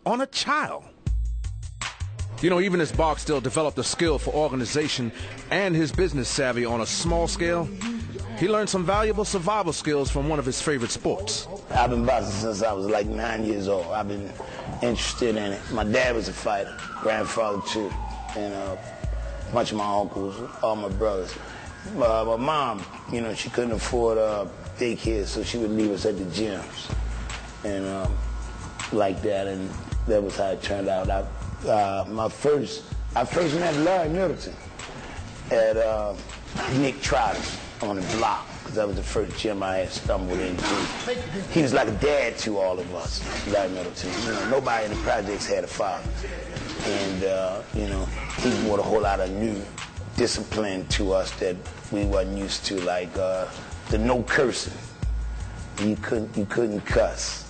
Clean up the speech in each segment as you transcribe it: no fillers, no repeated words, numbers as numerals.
on a child. You know, even as Barksdale developed a skill for organization and his business savvy on a small scale, he learned some valuable survival skills from one of his favorite sports. I've been boxing since I was like 9 years old. I've been interested in it. My dad was a fighter, grandfather too, and a bunch of my uncles, all my brothers. My mom, you know, she couldn't afford daycare, so she would leave us at the gyms and like that, and that was how it turned out. I first met Larry Middleton at Nick Trotter's on the block, because that was the first gym I had stumbled into. He was like a dad to all of us, Larry Middleton. You know, nobody in the projects had a father. And, you know, he brought a whole lot of new discipline to us that we wasn't used to, like the no cursing. You couldn't cuss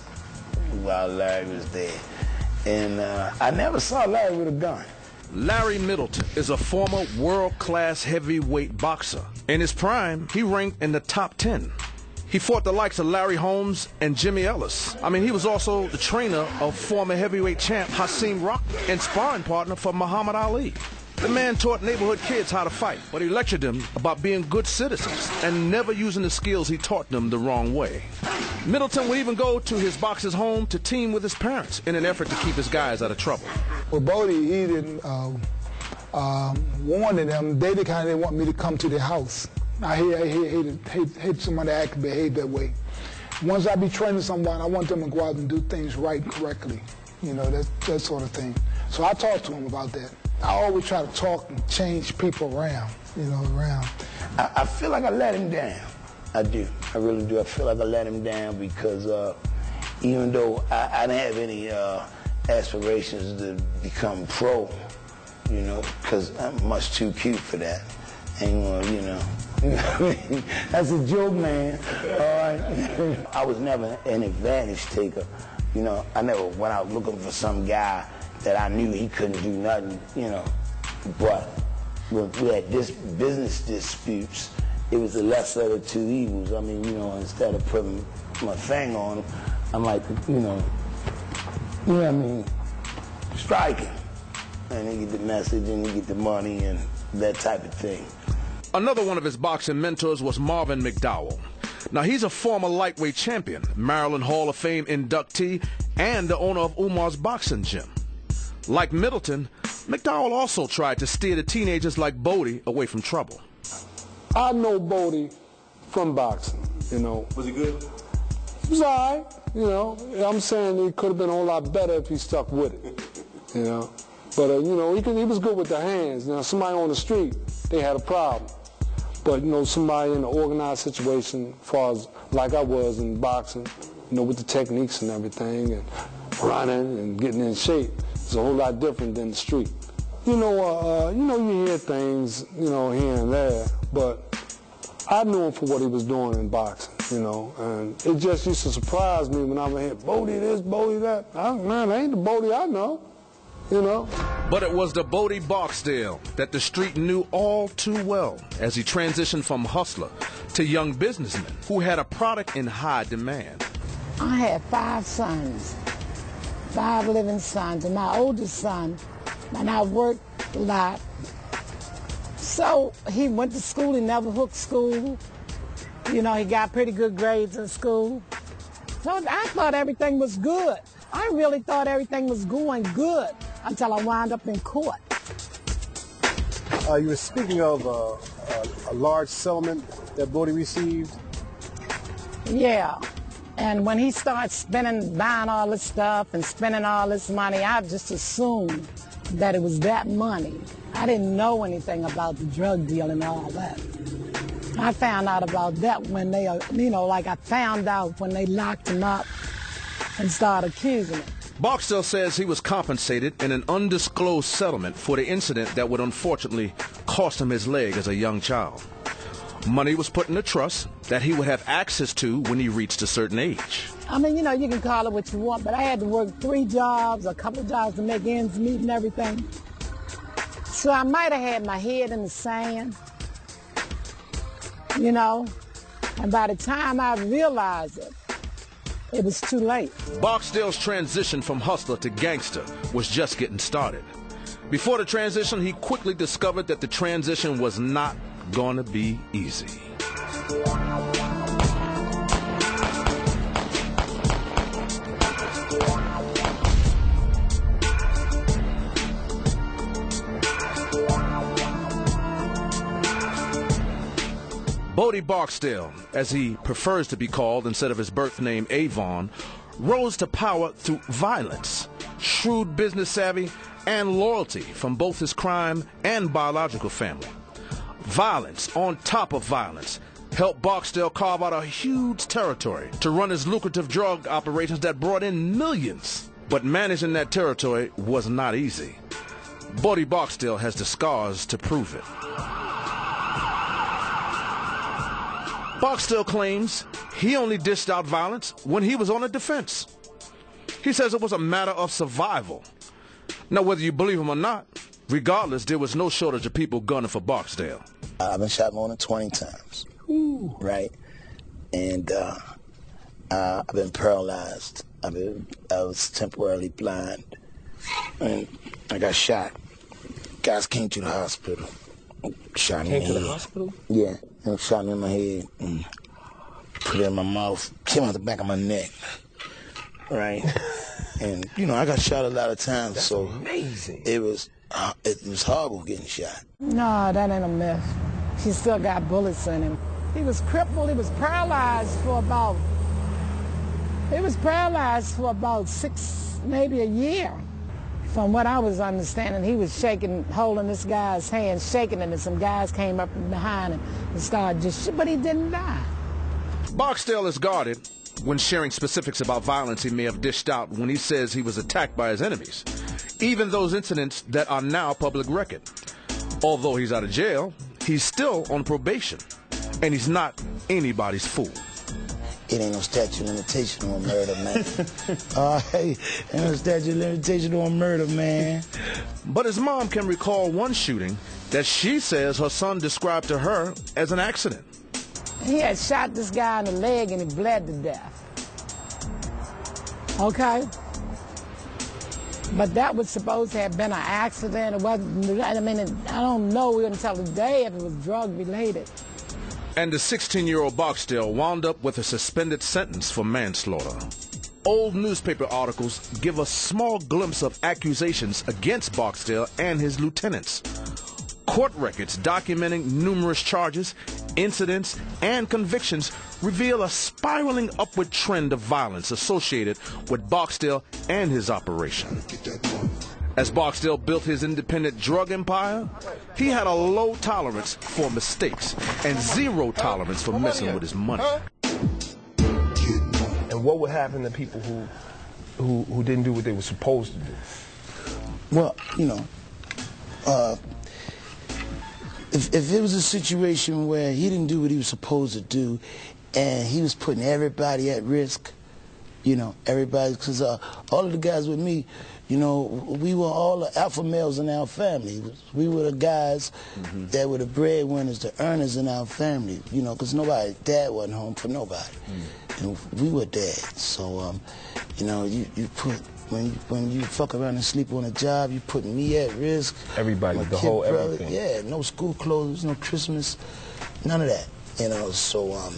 while Larry was there. And I never saw Larry with a gun. Larry Middleton is a former world-class heavyweight boxer. In his prime, he ranked in the top 10. He fought the likes of Larry Holmes and Jimmy Ellis. I mean, he was also the trainer of former heavyweight champ Hasim Rock and sparring partner for Muhammad Ali. The man taught neighborhood kids how to fight, but he lectured them about being good citizens and never using the skills he taught them the wrong way. Middleton would even go to his boxer's home to team with his parents in an effort to keep his guys out of trouble. Well, Bodie, he didn't warn them. They kind of didn't want me to come to their house. I hate somebody that behave that way. Once I be training someone, I want them to go out and do things right and correctly. You know, that sort of thing. So I talked to him about that. I always try to talk and change people around, you know, around. I feel like I let him down. I do. I really do. I feel like I let him down because even though I didn't have any aspirations to become pro, you know, because I'm much too cute for that. And, you know, that's a joke, man. All right. I was never an advantage taker. You know, I never went out looking for some guy that I knew he couldn't do nothing, you know. But when we had this business disputes, it was the lesser of the two evils. I mean, you know, instead of putting my finger on him, I'm like, you know what I mean, strike him. And he get the message and he get the money and that type of thing. Another one of his boxing mentors was Marvin McDowell. Now, he's a former lightweight champion, Maryland Hall of Fame inductee, and the owner of Umar's Boxing Gym. Like Middleton, McDowell also tried to steer the teenagers like Bodie away from trouble. I know Bodie from boxing, you know. Was he good? He was all right, you know. I'm saying he could have been a whole lot better if he stuck with it, you know. But, you know, he was good with the hands. Now, somebody on the street, they had a problem. But, you know, somebody in an organized situation, as far as like I was in boxing, you know, with the techniques and everything, and running and getting in shape, it's a whole lot different than the street. You know, you hear things, you know, here and there, but I knew him for what he was doing in boxing, you know, and it just used to surprise me when I would hear Bodie this, Bodie that. Man, that ain't the Bodie I know, you know. But it was the Bodie Barksdale that the street knew all too well as he transitioned from hustler to young businessman who had a product in high demand. I had 5 sons, 5 living sons, and my oldest son, and I worked a lot. So he went to school, he never hooked school. You know, he got pretty good grades in school. So I thought everything was good. I really thought everything was going good until I wound up in court. You were speaking of a large settlement that Bodie received. Yeah, and when he started buying all this stuff and spending all this money, I just assumed that it was that money. I didn't know anything about the drug deal and all that. I found out about that when they, you know, like I found out when they locked him up and started accusing him. Barksdale says he was compensated in an undisclosed settlement for the incident that would unfortunately cost him his leg as a young child. Money was put in a trust that he would have access to when he reached a certain age. I mean, you know, you can call it what you want, but I had to work 3 jobs, a couple of jobs to make ends meet and everything. So I might have had my head in the sand, you know, and by the time I realized it, it was too late. Barksdale's transition from hustler to gangster was just getting started. Before the transition, he quickly discovered that the transition was not going to be easy. Bodie Barksdale, as he prefers to be called instead of his birth name Avon, rose to power through violence, shrewd business savvy, and loyalty from both his crime and biological family. Violence on top of violence helped Barksdale carve out a huge territory to run his lucrative drug operations that brought in millions. But managing that territory was not easy. Bodie Barksdale has the scars to prove it. Barksdale claims he only dished out violence when he was on the defense. He says it was a matter of survival. Now, whether you believe him or not, regardless, there was no shortage of people gunning for Barksdale. I've been shot more than 20 times. Ooh. Right? And I've been paralyzed. I was temporarily blind. And I got shot. Guys came to the hospital. Shot me in the head. Came to the hospital? Yeah. And shot me in my head and put it in my mouth, came out the back of my neck, right? And, you know, I got shot a lot of times. That's so amazing. It was horrible getting shot. No, that ain't a myth. He still got bullets in him. He was crippled. He was paralyzed for about 6, maybe a year. From what I was understanding, he was shaking, holding this guy's hand, shaking it, and some guys came up from behind him and started just, but he didn't die. Barksdale is guarded when sharing specifics about violence he may have dished out when he says he was attacked by his enemies, even those incidents that are now public record. Although he's out of jail, he's still on probation, and he's not anybody's fool. It ain't no statute of limitation on murder, man. Hey, ain't no statute of limitation on murder, man. But his mom can recall one shooting that she says her son described to her as an accident. He had shot this guy in the leg and he bled to death. Okay? But that was supposed to have been an accident. It wasn't, I mean, I don't know until today if it was drug-related. And the 16-year-old Barksdale wound up with a suspended sentence for manslaughter. Old newspaper articles give a small glimpse of accusations against Barksdale and his lieutenants. Court records documenting numerous charges, incidents, and convictions reveal a spiraling upward trend of violence associated with Barksdale and his operation. As Barksdale built his independent drug empire, he had a low tolerance for mistakes and zero tolerance for messing with his money. And what would happen to people who didn't do what they were supposed to do? Well, you know, if it was a situation where he didn't do what he was supposed to do and he was putting everybody at risk, you know, everybody, because all of the guys with me, you know, we were all the alpha males in our family. We were the guys that were the breadwinners, the earners in our family, you know, because dad wasn't home for nobody. And we were dads. So, you know, you put, when you fuck around and sleep on a job, you put me at risk. Everybody, the whole brother, everything. Yeah, no school clothes, no Christmas, none of that, you know, so,